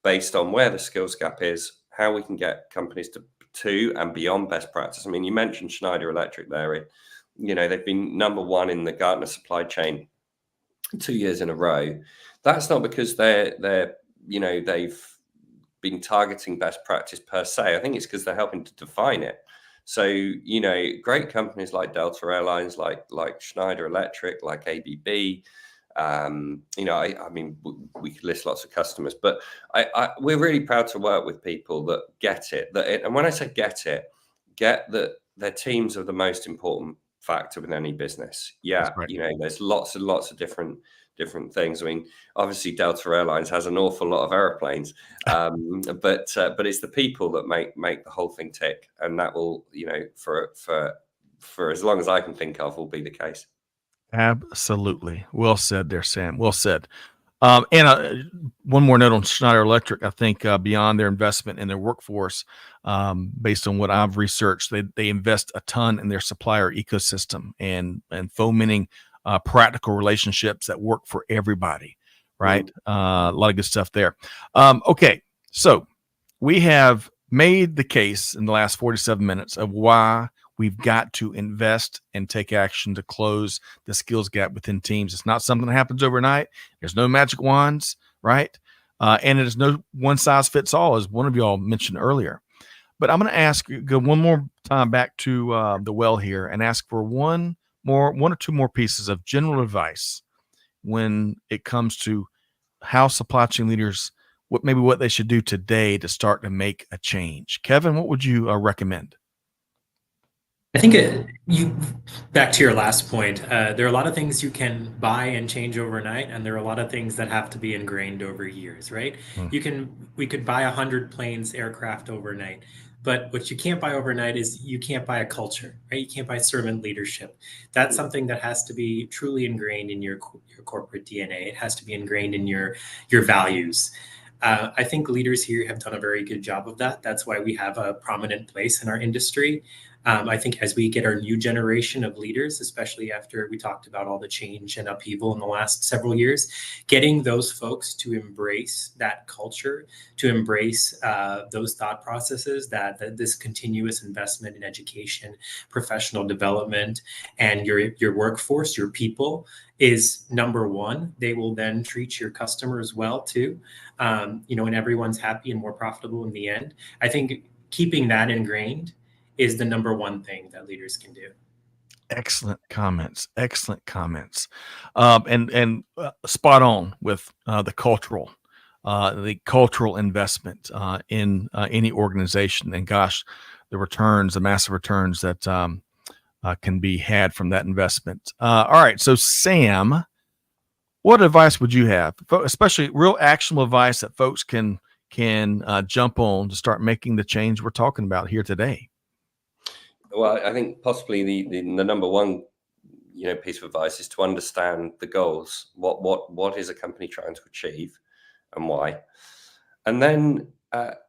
based on where the skills gap is, how we can get companies to and beyond best practice. I mean, you mentioned Schneider Electric there. They've been number one in the Gartner supply chain 2 years in a row. That's not because they've been targeting best practice per se. I think it's because they're helping to define it. So, great companies like Delta Airlines, like Schneider Electric, like ABB, I mean, we could list lots of customers, but we're really proud to work with people that get it. And when I say get that their teams are the most important factor with any business. Yeah, right. There's lots and lots of different things. I mean, obviously Delta Airlines has an awful lot of airplanes, but it's the people that make the whole thing tick, and that will, for as long as I can think of, will be the case. Absolutely. Well said there, Sam. Well said. And one more note on Schneider Electric. I think beyond their investment in their workforce, based on what I've researched, they invest a ton in their supplier ecosystem and fomenting practical relationships that work for everybody, right? A lot of good stuff there. Okay, so we have made the case in the last 47 minutes of why we've got to invest and take action to close the skills gap within teams. It's not something that happens overnight. There's no magic wands, right? And it is no one size fits all, as one of y'all mentioned earlier. But I'm going to go one more time back to the well here and ask for one or two more pieces of general advice when it comes to how supply chain leaders what they should do today to start to make a change. Kevin, what would you recommend? I think back to your last point, there are a lot of things you can buy and change overnight, and there are a lot of things that have to be ingrained over years, right? Mm. We could buy 100 planes, aircraft overnight, but what you can't buy overnight is you can't buy a culture, right? You can't buy servant leadership. That's something that has to be truly ingrained in your corporate DNA. It has to be ingrained in your values. I think leaders here have done a very good job of that. That's why we have a prominent place in our industry. I think as we get our new generation of leaders, especially after we talked about all the change and upheaval in the last several years, getting those folks to embrace that culture, to embrace those thought processes, that this continuous investment in education, professional development, and your workforce, your people is number one. They will then treat your customers well too, and everyone's happy and more profitable in the end. I think keeping that ingrained is the number one thing that leaders can do. Excellent comments. Excellent comments. And spot on with the cultural investment in any organization. And gosh, the massive returns that can be had from that investment. All right. So Sam, what advice would you have, especially real actionable advice that folks can jump on to start making the change we're talking about here today? Well, I think possibly the number one, piece of advice is to understand the goals. What is a company trying to achieve, and why, and then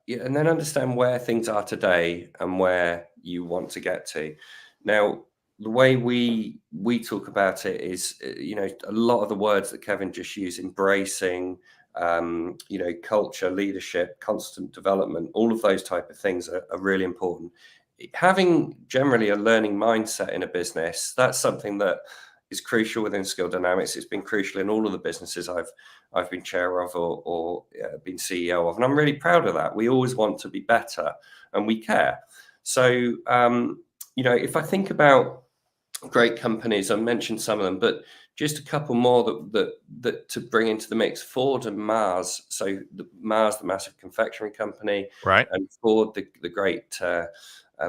understand where things are today and where you want to get to. Now, the way we talk about it is, a lot of the words that Kevin just used, embracing, culture, leadership, constant development, all of those type of things are really important. Having generally a learning mindset in a business, that's something that is crucial within Skill Dynamics. It's been crucial in all of the businesses I've been chair of or been CEO of, and I'm really proud of that. We always want to be better, and we care. So, if I think about great companies, I mentioned some of them, but just a couple more that to bring into the mix: Ford and Mars. So Mars, the massive confectionery company, right, and Ford, the great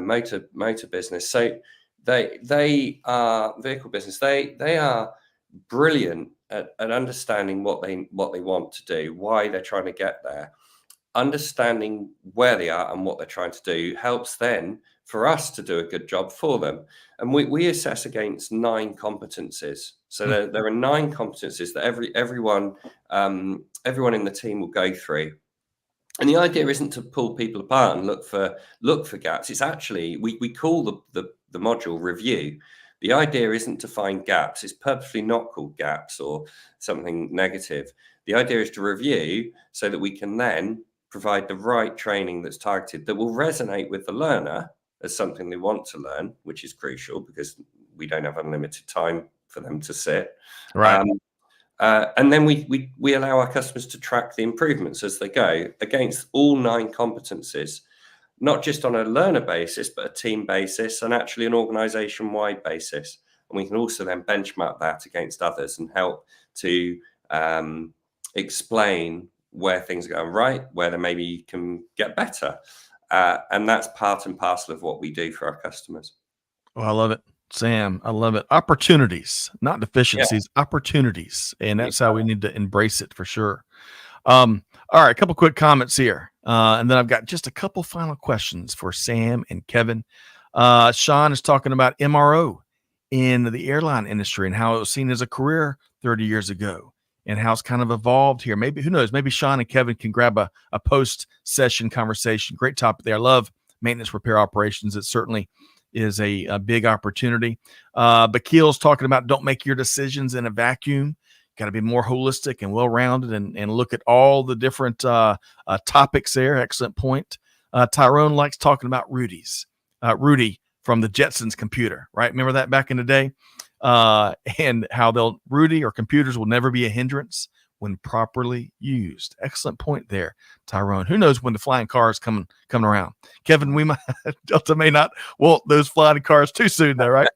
motor business. So they are vehicle business. They are brilliant at understanding what they want to do, why they're trying to get there. Understanding where they are and what they're trying to do helps then for us to do a good job for them. And we assess against 9 competencies. So there are 9 competencies that everyone in the team will go through. And the idea isn't to pull people apart and look for gaps. It's actually, we call the module review. The idea isn't to find gaps. It's purposely not called gaps or something negative. The idea is to review so that we can then provide the right training that's targeted, that will resonate with the learner as something they want to learn, which is crucial because we don't have unlimited time for them to sit. Right. And then we allow our customers to track the improvements as they go against all 9 competencies, not just on a learner basis, but a team basis and actually an organization-wide basis. And we can also then benchmark that against others and help to explain where things are going right, where they maybe can get better. And that's part and parcel of what we do for our customers. Oh, I love it. Sam, I love it. Opportunities, not deficiencies, opportunities. And that's how we need to embrace it for sure. All right, a couple quick comments here. And then I've got just a couple final questions for Sam and Kevin. Sean is talking about MRO in the airline industry and how it was seen as a career 30 years ago and how it's kind of evolved here. Maybe, who knows, maybe Sean and Kevin can grab a post-session conversation. Great topic there. I love maintenance repair operations. It certainly is a big opportunity. Bakil's talking about don't make your decisions in a vacuum. Got to be more holistic and well-rounded and look at all the different topics there. Excellent point. Tyrone likes talking about Rudy from the Jetsons computer, right? Remember that back in the day? And how Rudy or computers will never be a hindrance when properly used. Excellent point there, Tyrone. Who knows when the flying car is coming around? Kevin, Delta may not want those flying cars too soon there, right?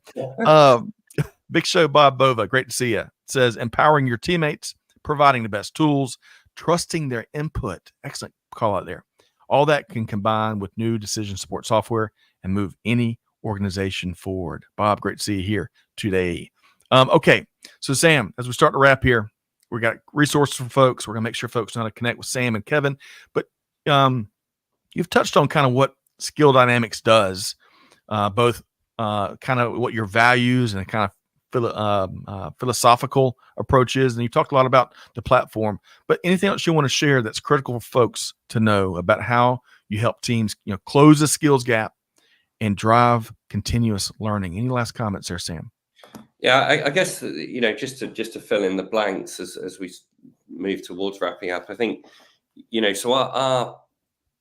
Big Show Bob Bova, great to see you. Says empowering your teammates, providing the best tools, trusting their input. Excellent call out there. All that can combine with new decision support software and move any organization forward. Bob, great to see you here today. Okay, so Sam, as we start to wrap here, we got resources for folks. We're going to make sure folks know how to connect with Sam and Kevin. But you've touched on kind of what Skill Dynamics does, both kind of what your values and kind of philosophical approach is. And you talked a lot about the platform. But anything else you want to share that's critical for folks to know about how you help teams, close the skills gap and drive continuous learning? Any last comments there, Sam? Yeah, I guess just to fill in the blanks as we move towards wrapping up. I think so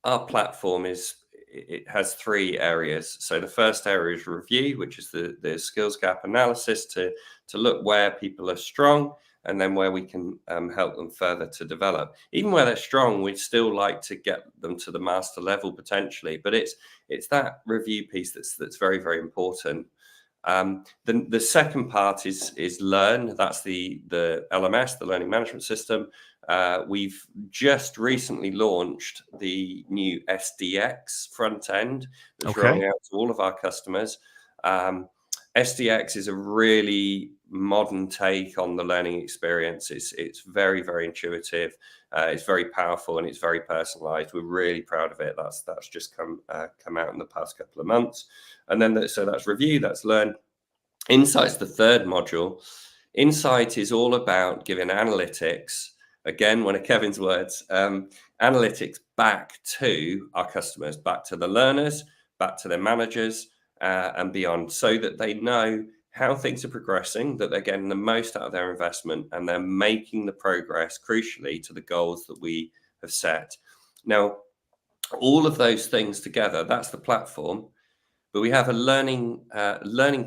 our platform it has three areas. So the first area is review, which is the skills gap analysis to look where people are strong and then where we can help them further to develop. Even where they're strong, we'd still like to get them to the master level potentially. But it's that review piece that's very, very important. The second part is learn. That's the LMS, the learning management system. We've just recently launched the new SDX front end that's rolling out to all of our customers. SDX is a really modern take on the learning experience. It's very, very intuitive. It's very powerful and it's very personalized. We're really proud of it. That's just come out in the past couple of months. And then so that's review, that's learn. Insight's the third module. Insight is all about giving analytics, again, one of Kevin's words, analytics back to our customers, back to the learners, back to their managers, and beyond, so that they know how things are progressing, that they're getting the most out of their investment, and they're making the progress, crucially, to the goals that we have set. Now, all of those things together, that's the platform. But we have a learning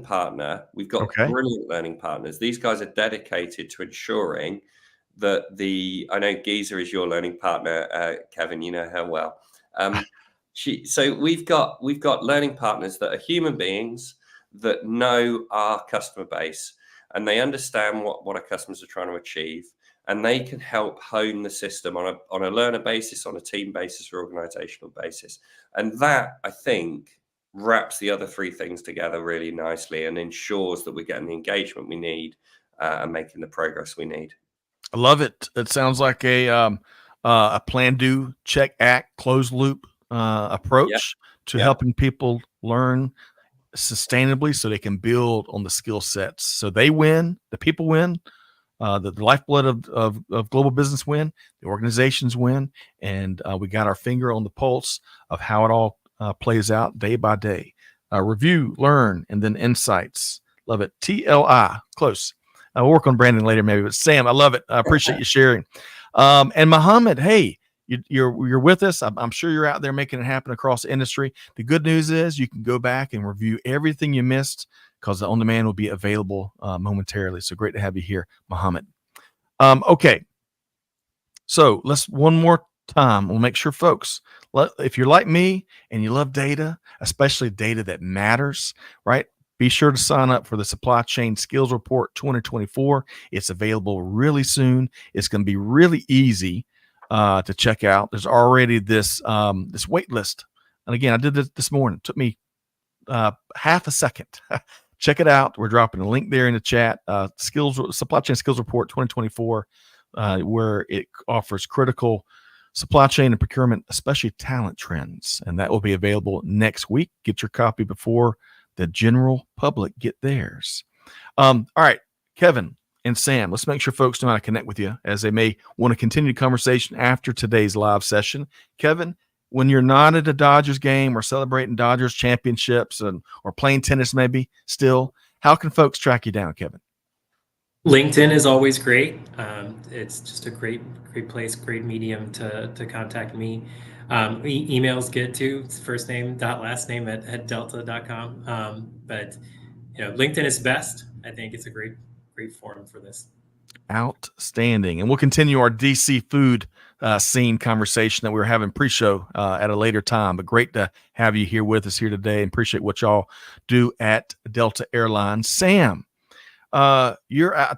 partner. We've got brilliant learning partners. These guys are dedicated to ensuring that I know Giza is your learning partner, Kevin. You know her well. So we've got learning partners that are human beings that know our customer base and they understand what our customers are trying to achieve, and they can help hone the system on a learner basis, on a team basis, or organizational basis. And that, I think, wraps the other three things together really nicely and ensures that we're getting the engagement we need and making the progress we need. I love it. It sounds like a plan, do, check, act, closed loop approach to helping people learn sustainably so they can build on the skill sets. So they win, the people win, the lifeblood of global business win, the organizations win, and we got our finger on the pulse of how it all plays out day by day. Review, learn, and then insights. Love it. TLI, close. We'll work on branding later maybe, but Sam, I love it. I appreciate you sharing. And Muhammad, hey, you're with us. I'm sure you're out there making it happen across the industry. The good news is you can go back and review everything you missed because the on-demand will be available momentarily. So great to have you here, Muhammad. Okay. So let's one more time. We'll make sure folks, if you're like me and you love data, especially data that matters, right? Be sure to sign up for the Supply Chain Skills Report 2024. It's available really soon. It's going to be really easy to check out. There's already this wait list. And again, I did this morning. It took me half a second. Check it out. We're dropping a link there in the chat. Supply Chain Skills Report 2024, where it offers critical supply chain and procurement, especially talent trends. And that will be available next week. Get your copy before the general public get theirs. All right, Kevin and Sam, let's make sure folks know how to connect with you as they may want to continue the conversation after today's live session. Kevin, when you're not at a Dodgers game or celebrating Dodgers championships or playing tennis maybe still, how can folks track you down, Kevin? LinkedIn is always great. It's just a great place, great medium to contact me. Emails get to first name last name at delta.com. But LinkedIn is best. I think it's a great forum for this. Outstanding. And we'll continue our DC food scene conversation that we were having pre-show at a later time. But great to have you here with us here today, and appreciate what y'all do at Delta Airlines. Sam, I'll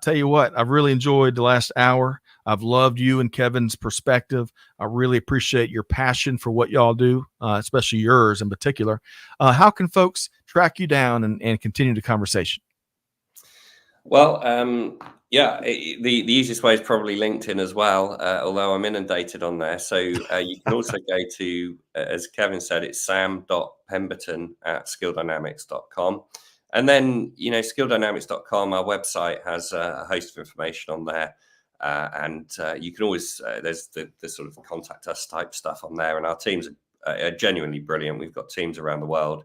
tell you what, I've really enjoyed the last hour. I've loved you and Kevin's perspective. I really appreciate your passion for what y'all do, especially yours in particular. How can folks track you down and continue the conversation? Well, the easiest way is probably LinkedIn as well, although I'm inundated on there. So you can also go to, as Kevin said, it's sam.pemberton@skilldynamics.com. And then, skilldynamics.com, our website, has a host of information on there. And you can always, there's the sort of contact us type stuff on there. And our teams are genuinely brilliant. We've got teams around the world,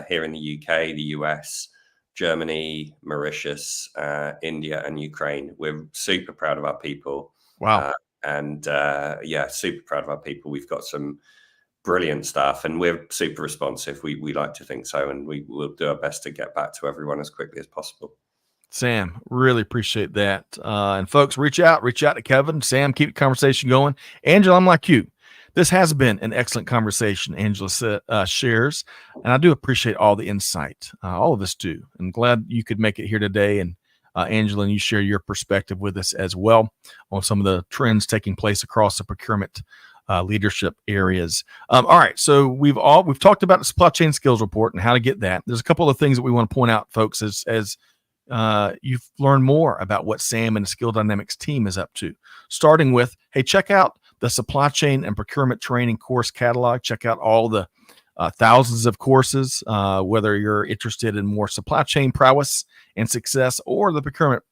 here in the UK, the US, Germany, Mauritius, India, and Ukraine. We're super proud of our people. Wow. Super proud of our people. We've got some brilliant staff, and we're super responsive. We like to think so, and we will do our best to get back to everyone as quickly as possible. Sam, really appreciate that. And folks, reach out to Kevin. Sam, keep the conversation going. Angela, I'm like you. This has been an excellent conversation, Angela shares, and I do appreciate all the insight. All of us do. I'm glad you could make it here today, and Angela, and you share your perspective with us as well on some of the trends taking place across the procurement leadership areas. All right, so we've talked about the supply chain skills report and how to get that. There's a couple of things that we want to point out, folks, as you've learned more about what Sam and the Skill Dynamics team is up to. Starting with, hey, check out the supply chain and procurement training course catalog. Check out all the thousands of courses, whether you're interested in more supply chain prowess and success or the procurement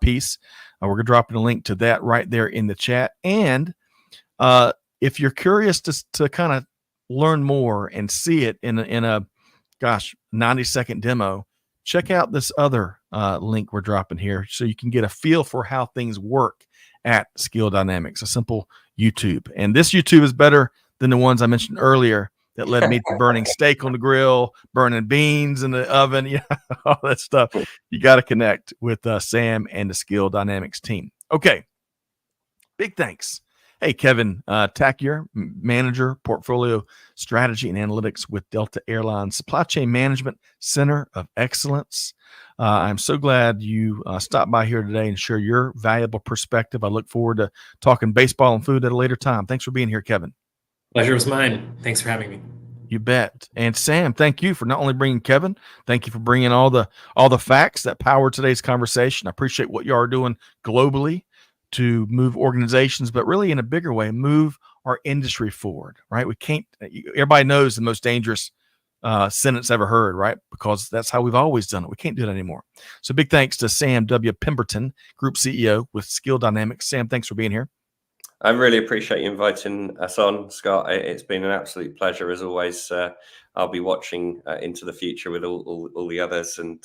piece. We're going to drop in a link to that right there in the chat. And if you're curious to kind of learn more and see it in a 90-second demo, check out this other link we're dropping here so you can get a feel for how things work at Skill Dynamics, a simple YouTube. And this YouTube is better than the ones I mentioned earlier that led me to burning steak on the grill, burning beans in the oven, all that stuff. You got to connect with Sam and the Skill Dynamics team. Okay, big thanks. Hey, Kevin Takiar, Manager, Portfolio Strategy and Analytics with Delta Airlines Supply Chain Management Center of Excellence. I'm so glad you stopped by here today and share your valuable perspective. I look forward to talking baseball and food at a later time. Thanks for being here, Kevin. Pleasure was mine. Thanks for having me. You bet. And Sam, thank you for not only bringing Kevin, thank you for bringing all the facts that power today's conversation. I appreciate what you are doing globally to move organizations, but really in a bigger way, move our industry forward, right? We can't, everybody knows the most dangerous sentence ever heard, right? Because that's how we've always done it. We can't do it anymore. So big thanks to Sam W. Pemberton, Group CEO with Skill Dynamics. Sam, thanks for being here. I really appreciate you inviting us on, Scott. It's been an absolute pleasure as always. I'll be watching into the future with all the others, and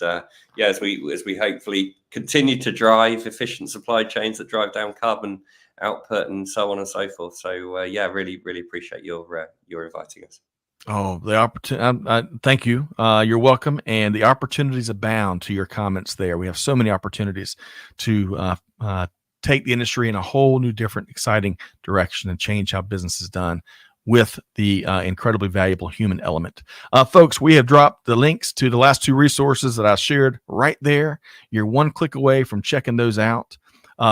as we hopefully continue to drive efficient supply chains that drive down carbon output and so on and so forth. So really appreciate your inviting us. Oh, the opportunity! Thank you. You're welcome, and the opportunities abound to your comments there. We have so many opportunities to take the industry in a whole new, different, exciting direction and change how business is done with the incredibly valuable human element. Folks, we have dropped the links to the last two resources that I shared right there. You're one click away from checking those out.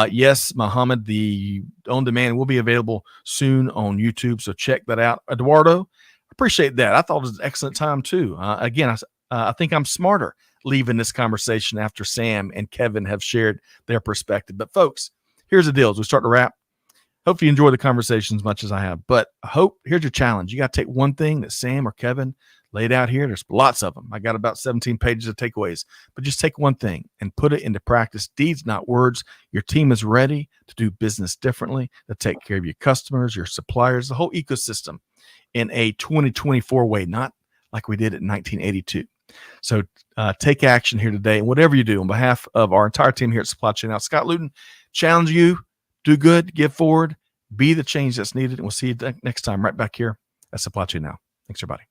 Yes, Mohammed, the on-demand will be available soon on YouTube, so check that out. Eduardo, appreciate that. I thought it was an excellent time too. Again, I think I'm smarter leaving this conversation after Sam and Kevin have shared their perspective. But folks, here's the deal as we start to wrap. Hope you enjoy the conversation as much as I have. But here's your challenge. You got to take one thing that Sam or Kevin laid out here. There's lots of them. I got about 17 pages of takeaways. But just take one thing and put it into practice. Deeds, not words. Your team is ready to do business differently, to take care of your customers, your suppliers, the whole ecosystem in a 2024 way, not like we did it in 1982. So take action here today. And whatever you do, on behalf of our entire team here at Supply Chain Now, Scott Luton, challenge you, do good, give forward, be the change that's needed. And we'll see you next time right back here at Supply Chain Now. Thanks, everybody.